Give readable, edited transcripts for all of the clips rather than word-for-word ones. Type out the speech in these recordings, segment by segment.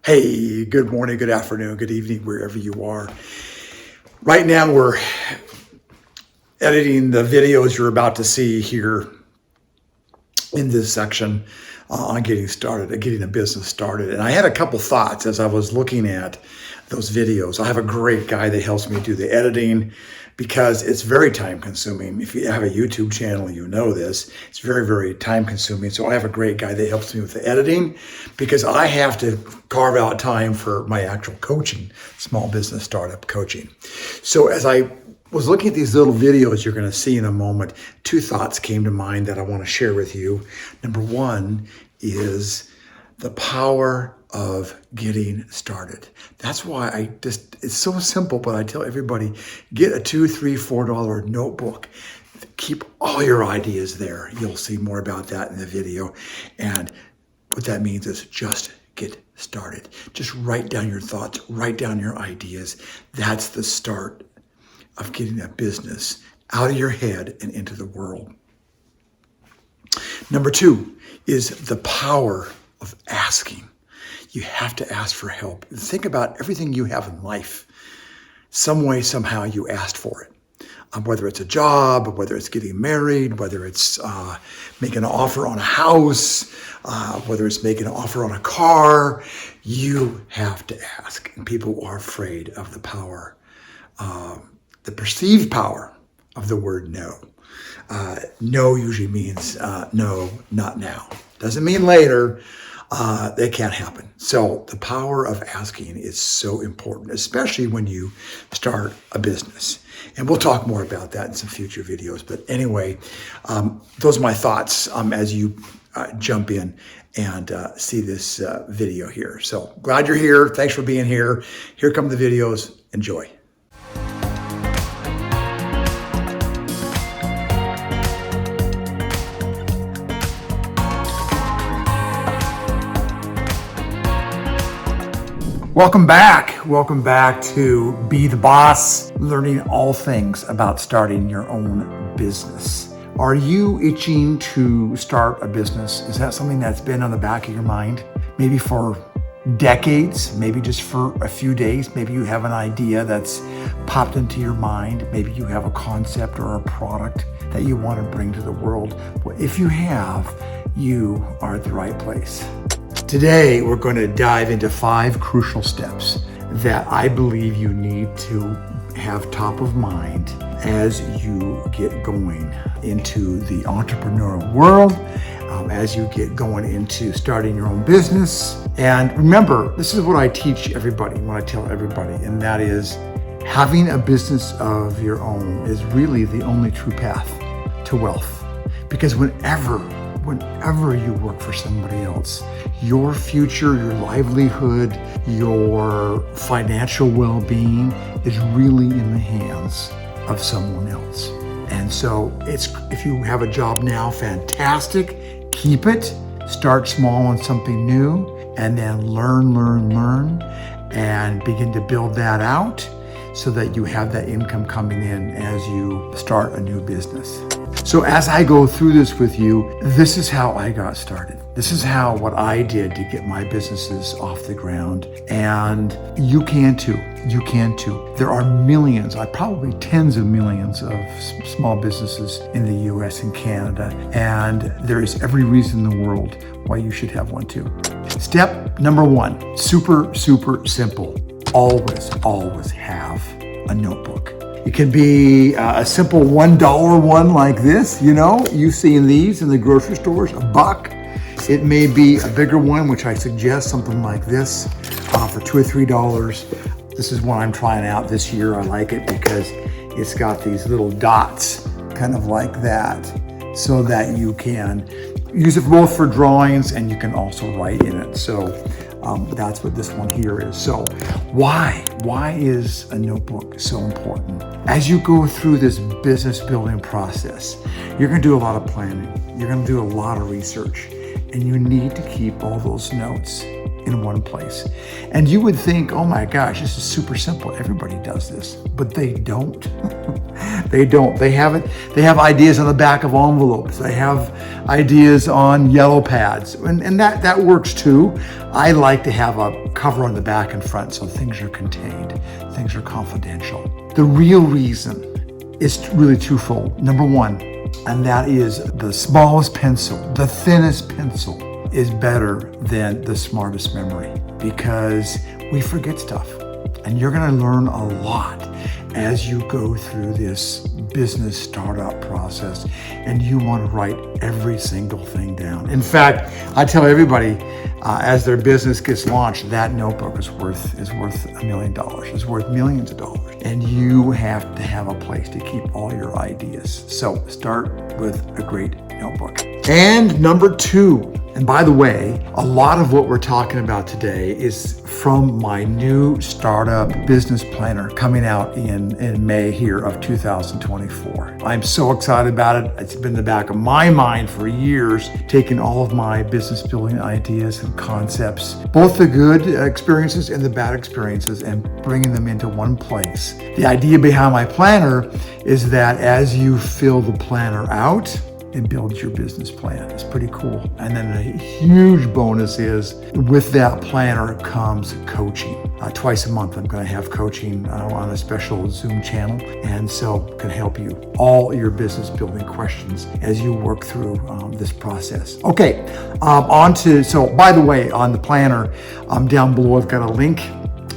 Hey, good morning, good afternoon, good evening, wherever you are. Right now, we're editing the videos you're about to see here in this section on getting started, getting a business started. And I had a couple thoughts as I was looking at those videos. I have a great guy that helps me do the editing because it's very time consuming. If you have a YouTube channel, you know this. It's very, very time consuming. So I have a great guy that helps me with the editing because I have to carve out time for my actual coaching, small business startup coaching. So as I was looking at these little videos you're going to see in a moment, two thoughts came to mind that I want to share with you. Number one is the power of getting started. That's why it's so simple, but I tell everybody, get a $2, $3, $4 notebook. Keep all your ideas there. You'll see more about that in the video. And what that means is just get started. Just write down your thoughts, write down your ideas. That's the start of getting a business out of your head and into the world. Number two is the power of asking. You have to ask for help. Think about everything you have in life. Some way, somehow you asked for it. Whether it's a job, whether it's getting married, whether it's making an offer on a house, whether it's making an offer on a car, you have to ask. And people are afraid of the power, the perceived power of the word no. No usually means no, not now. Doesn't mean later. That can't happen. So the power of asking is so important, especially when you start a business. And we'll talk more about that in some future videos. But anyway, those are my thoughts as you jump in and see this video here. So glad you're here. Thanks for being here. Here come the videos. Enjoy. Welcome back. Welcome back to Be the Boss, learning all things about starting your own business. Are you itching to start a business? Is that something that's been on the back of your mind? Maybe for decades, maybe just for a few days. Maybe you have an idea that's popped into your mind. Maybe you have a concept or a product that you want to bring to the world. Well, if you have, you are at the right place. Today, we're going to dive into 5 crucial steps that I believe you need to have top of mind as you get going into the entrepreneurial world, as you get going into starting your own business. And remember, this is what I teach everybody, what I tell everybody, and that is having a business of your own is really the only true path to wealth. Because whenever you work for somebody else, your future, your livelihood, your financial well-being is really in the hands of someone else. And so if you have a job now, fantastic, keep it, start small on something new, and then learn, and begin to build that out so that you have that income coming in as you start a new business. So as I go through this with you, this is how I got started. This is what I did to get my businesses off the ground. And you can too. You can too. There are millions, probably tens of millions of small businesses in the US and Canada. And there is every reason in the world why you should have one too. Step number 1, super simple. Always have a notebook. It can be a simple $1 one like this, you've seen these in the grocery stores, $1. It may be a bigger one, which I suggest something like this for $2 or $3. This is one I'm trying out this year. I like it because it's got these little dots kind of like that so that you can use it both for drawings and you can also write in it. So that's what this one here is. So why is a notebook so important? As you go through this business building process, you're going to do a lot of planning. You're going to do a lot of research, and you need to keep all those notes in one place. And you would think, oh my gosh, this is super simple. Everybody does this, but they don't. They don't. They have ideas on the back of envelopes. They have ideas on yellow pads, and that works too. I like to have a cover on the back and front so things are contained, things are confidential. The real reason is really twofold. Number one, and that is the smallest pencil, the thinnest pencil is better than the smartest memory, because we forget stuff. And you're going to learn a lot as you go through this business startup process, and you want to write every single thing down. In fact, I tell everybody as their business gets launched, that notebook is worth $1 million. It's worth millions of dollars. And you have to have a place to keep all your ideas. So start with a great notebook. And number two, and by the way, a lot of what we're talking about today is from my new startup business planner coming out in May here of 2024. I'm so excited about it. It's been in the back of my mind for years, taking all of my business building ideas and concepts, both the good experiences and the bad experiences, and bringing them into one place. The idea behind my planner is that as you fill the planner out, it builds your business plan. It's pretty cool. And then a huge bonus is with that planner comes coaching. Twice a month, I'm going to have coaching on a special Zoom channel. And so can help you all your business building questions as you work through this process. Okay, so by the way, on the planner, down below, I've got a link.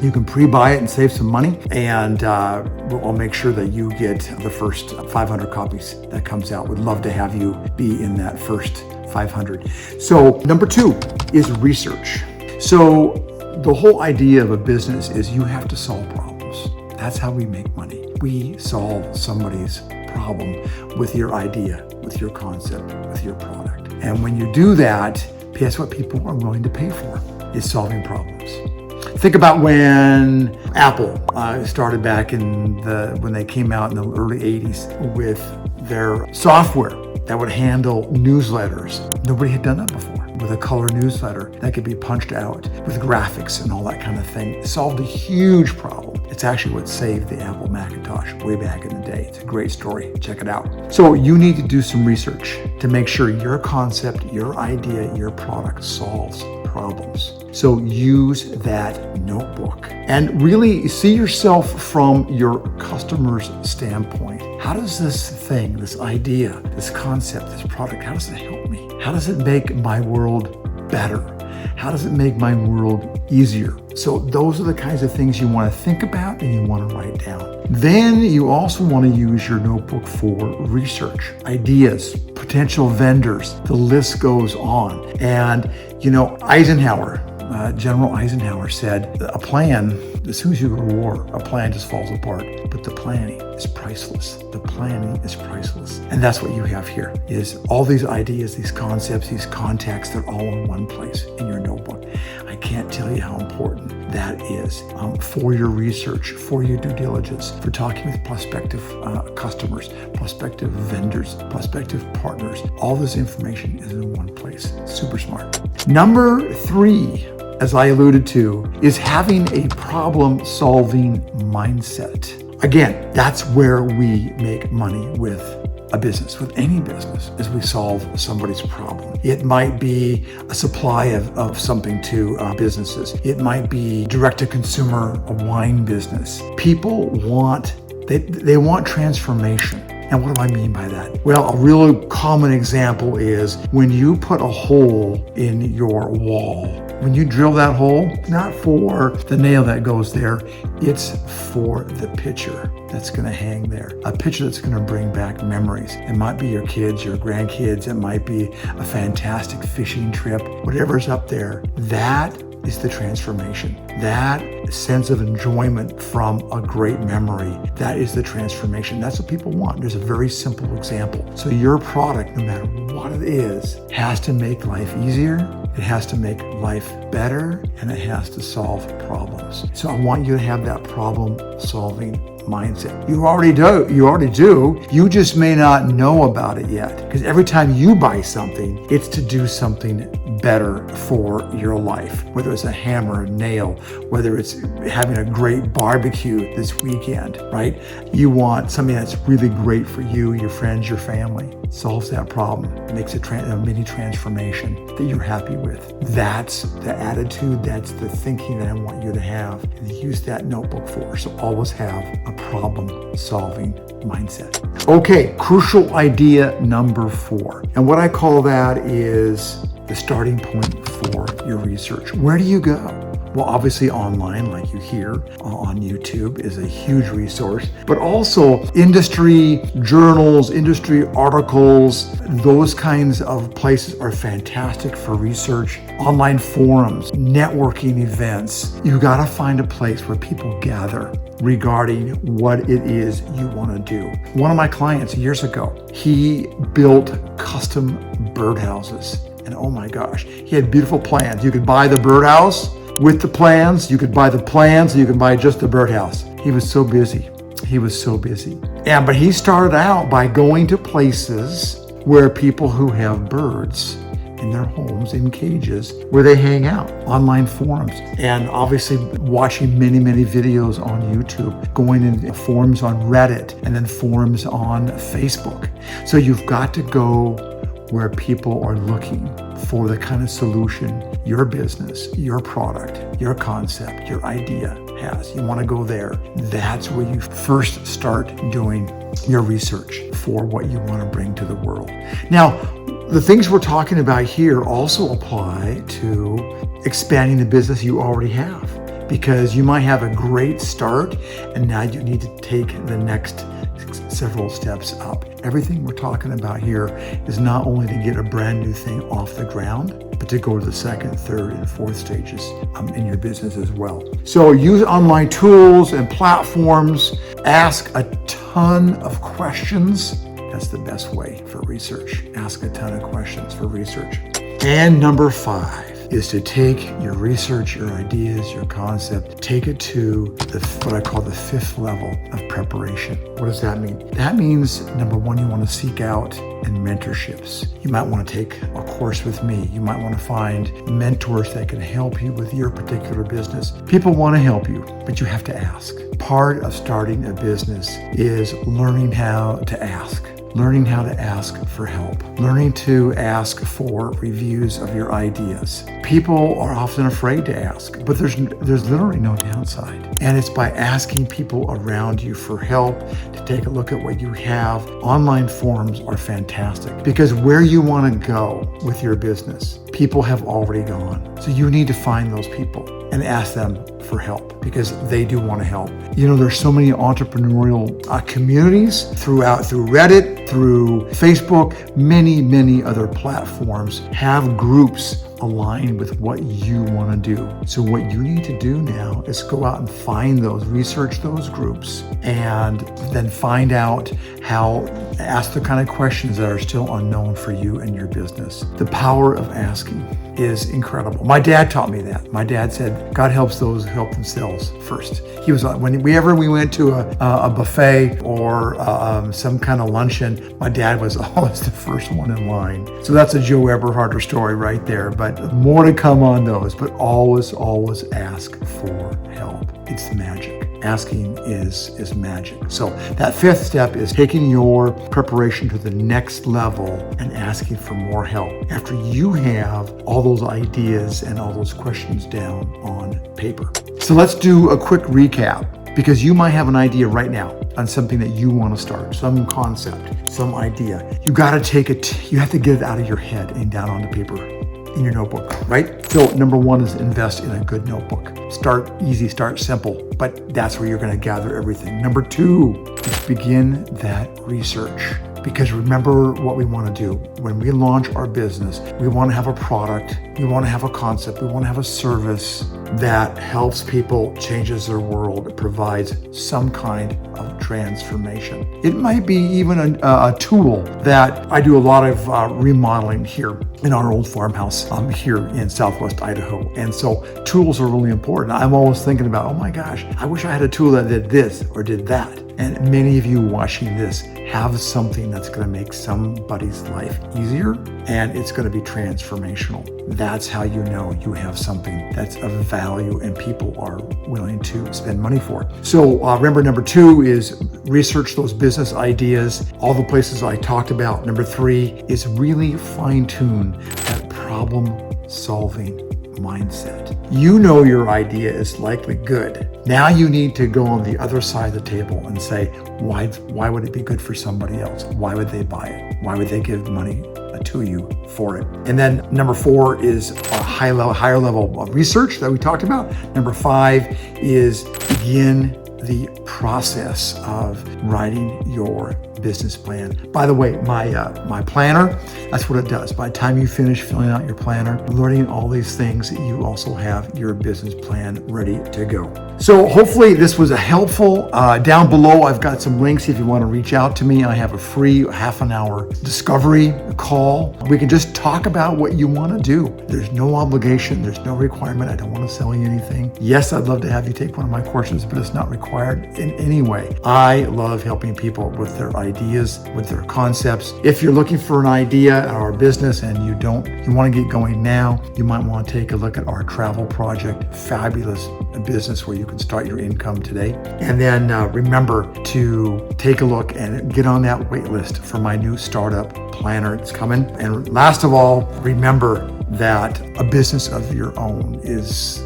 You can pre-buy it and save some money, and I'll make sure that you get the first 500 copies that comes out. Would love to have you be in that first 500. So number two is research. So the whole idea of a business is you have to solve problems. That's how we make money. We solve somebody's problem with your idea, with your concept, with your product. And when you do that, guess what people are willing to pay for? Is solving problems. Think about when Apple started back when they came out in the early 80s with their software that would handle newsletters. Nobody had done that before. With a color newsletter that could be punched out with graphics and all that kind of thing. It solved a huge problem. It's actually what saved the Apple Macintosh way back in the day. It's a great story. Check it out. So you need to do some research to make sure your concept, your idea, your product solves problems. So use that notebook and really see yourself from your customer's standpoint. How does this thing, this idea, this concept, this product, how does it help me? How does it make my world better? How does it make my world easier? So those are the kinds of things you want to think about and you want to write down. Then you also want to use your notebook for research, ideas, potential vendors. The list goes on. And General Eisenhower said, a plan, as soon as you go to war, a plan just falls apart. But the planning is priceless. The planning is priceless. And that's what you have here, is all these ideas, these concepts, these contacts, they're all in one place in your notebook. I can't tell you how important that is for your research, for your due diligence, for talking with prospective customers, prospective vendors, prospective partners. All this information is in one place. Super smart. Number three, as I alluded to, is having a problem-solving mindset. Again, that's where we make money with a business, with any business, is we solve somebody's problem. It might be a supply of something to businesses. It might be direct-to-consumer, a wine business. People want transformation. And what do I mean by that? Well, a real common example is when you put a hole in your wall. When you drill that hole, it's not for the nail that goes there, it's for the picture that's going to hang there. A picture that's going to bring back memories. It might be your kids, your grandkids. It might be a fantastic fishing trip. Whatever's up there, that is the transformation. That sense of enjoyment from a great memory, that is the transformation. That's what people want. There's a very simple example. So your product, no matter what it is, has to make life easier, it has to make life better, and it has to solve problems. So I want you to have that problem-solving mindset. You already do. You just may not know about it yet. Because every time you buy something, it's to do something better for your life. Whether it's a hammer, a nail, whether it's having a great barbecue this weekend, right? You want something that's really great for you, your friends, your family. Solves that problem, makes a mini transformation that you're happy with. That's the attitude, that's the thinking that I want you to have and use that notebook for. So always have a problem-solving mindset. Okay, crucial idea number 4. And what I call that is the starting point for your research. Where do you go? Well, obviously online, like you hear on YouTube, is a huge resource, but also industry journals, industry articles, those kinds of places are fantastic for research. Online forums, networking events. You got to find a place where people gather regarding what it is you want to do. One of my clients years ago, he built custom birdhouses. And oh my gosh, he had beautiful plans. You could buy the birdhouse with the plans, you could buy the plans, you could buy just the birdhouse. He was so busy. But he started out by going to places where people who have birds in their homes, in cages, where they hang out, online forums, and obviously watching many videos on YouTube, going in forums on Reddit, and then forums on Facebook. So you've got to go where people are looking for the kind of solution your business, your product, your concept, your idea has. You want to go there. That's where you first start doing your research for what you want to bring to the world. Now, the things we're talking about here also apply to expanding the business you already have, because you might have a great start and now you need to take the next several steps up. Everything we're talking about here is not only to get a brand new thing off the ground, but to go to the second, third, and fourth stages in your business as well. So use online tools and platforms. Ask a ton of questions. That's the best way for research. Ask a ton of questions for research. And number 5 is to take your research, your ideas, your concept, take it to what I call the 5th level of preparation. What does that mean? That means, number 1, you want to seek out in mentorships. You might want to take a course with me. You might want to find mentors that can help you with your particular business. People want to help you, but you have to ask. Part of starting a business is learning how to ask. Learning how to ask for help, learning to ask for reviews of your ideas. People are often afraid to ask, but there's literally no downside. And it's by asking people around you for help to take a look at what you have. Online forums are fantastic because where you want to go with your business, people have already gone. So you need to find those people and ask them for help because they do want to help. You know, there's so many entrepreneurial communities through Reddit, through Facebook, many other platforms have groups aligned with what you want to do. So what you need to do now is go out and find those, research those groups, and then find out ask the kind of questions that are still unknown for you and your business. The power of asking is incredible. My dad taught me that. My dad said, God helps those who help themselves first. He was, whenever we went to a buffet or some kind of luncheon, my dad was always the first one in line. So that's a Joe Eberharter story right there, but more to come on those, but always ask for help. It's magic. Asking is magic. So that 5th step is taking your preparation to the next level and asking for more help after you have all those ideas and all those questions down on paper. So let's do a quick recap, because you might have an idea right now on something that you want to start, some concept, some idea. You have to get it out of your head and down onto paper in your notebook, right? So number 1 is invest in a good notebook. Start easy, start simple, but that's where you're going to gather everything. Number 2 is begin that research. Because remember what we want to do. When we launch our business, we want to have a product, we want to have a concept, we want to have a service that helps people, changes their world, provides some kind of transformation. It might be even a tool that I do a lot of remodeling here in our old farmhouse here in Southwest Idaho. And so tools are really important. I'm always thinking about, oh my gosh, I wish I had a tool that did this or did that. And many of you watching this have something that's going to make somebody's life easier, and it's going to be transformational. That's how you know you have something that's of value and people are willing to spend money for. So remember, number 2 is research those business ideas, all the places I talked about. Number 3 is really fine-tune that problem-solving mindset. You know your idea is likely good. Now you need to go on the other side of the table and say, why would it be good for somebody else? Why would they buy it? Why would they give money to you for it? And then number 4 is a higher level of research that we talked about. Number 5 is begin the process of writing your business plan. By the way, my planner, that's what it does. By the time you finish filling out your planner, learning all these things, you also have your business plan ready to go. So hopefully this was helpful. Down below, I've got some links if you want to reach out to me. I have a free half-an-hour discovery call. We can just talk about what you want to do. There's no obligation. There's no requirement. I don't want to sell you anything. Yes, I'd love to have you take one of my courses, but it's not required in any way. I love helping people with their ideas, with their concepts. If you're looking for an idea or a business and you want to get going now, you might want to take a look at our travel project. Fabulous business where you can start your income today. And then remember to take a look and get on that wait list for my new startup planner. It's coming. And last of all, remember that a business of your own is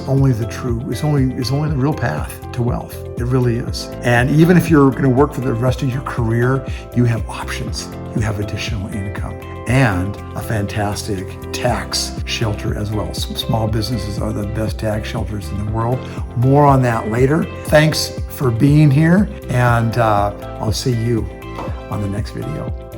only the real path to wealth. It really is. And even if you're going to work for the rest of your career, you have options. You have additional income and a fantastic tax shelter as well. Some small businesses are the best tax shelters in the world. More on that later. Thanks for being here, and I'll see you on the next video.